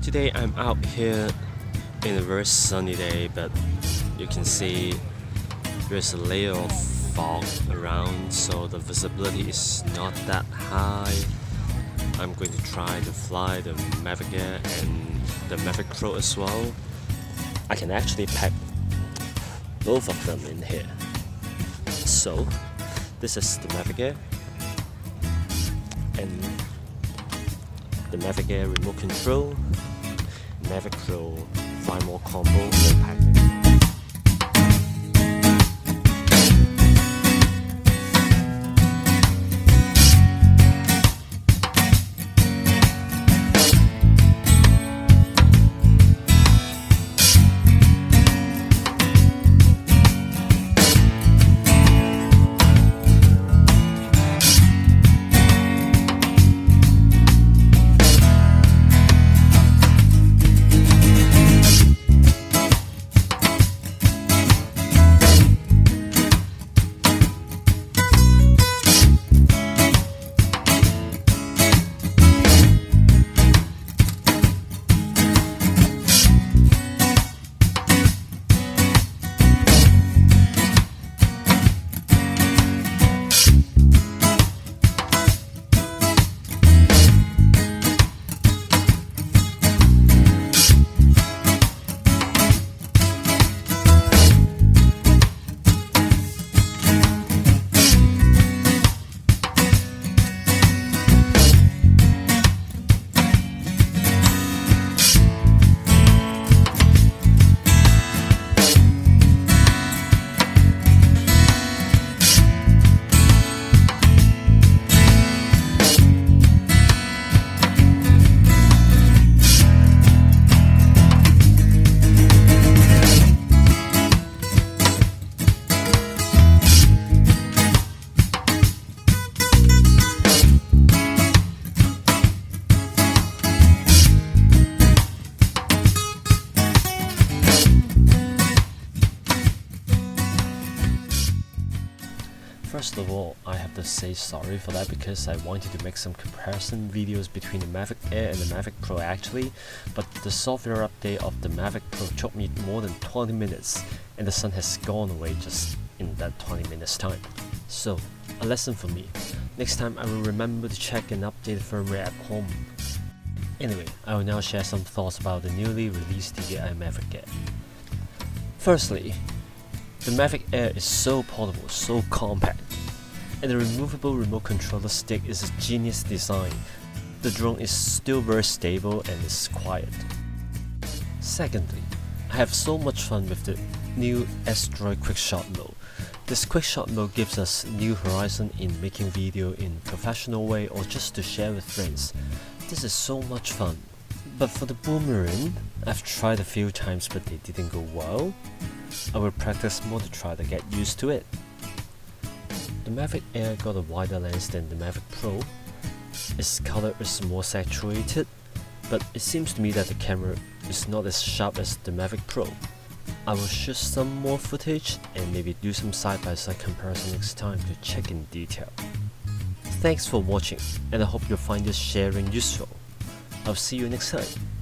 Today I'm out here in a very sunny day, but you can see there's a layer of fog around, so the visibility is not that high. I'm going to try to fly the Mavic Air and the Mavic Pro as well. I can actually pack both of them in here. So this is the Mavic Air and the Mavic Air remote control, Mavic Pro fly more combo all packed in. First of all, I have to say sorry for that because I wanted to make some comparison videos between the Mavic Air and the Mavic Pro actually, but the software update of the Mavic Pro took me more than 20 minutes and the sun has gone away just in that 20 minutes time. So, a lesson for me. Next time I will remember to check and update the firmware at home. Anyway, I will now share some thoughts about the newly released DJI Mavic Air. Firstly, the Mavic Air is so portable, so compact, and the removable remote controller stick is a genius design. The drone is still very stable and is quiet. Secondly, I have so much fun with the new S-Droid Quickshot mode. This Quickshot mode gives us new horizon in making video in professional way or just to share with friends. This is so much fun. But for the boomerang, I've tried a few times but they didn't go well. I will practice more to try to get used to it. The Mavic Air got a wider lens than the Mavic Pro. Its color is more saturated, but it seems to me that the camera is not as sharp as the Mavic Pro. I will shoot some more footage and maybe do some side-by-side comparison next time to check in detail. Thanks for watching and I hope you'll find this sharing useful. I'll see you next time.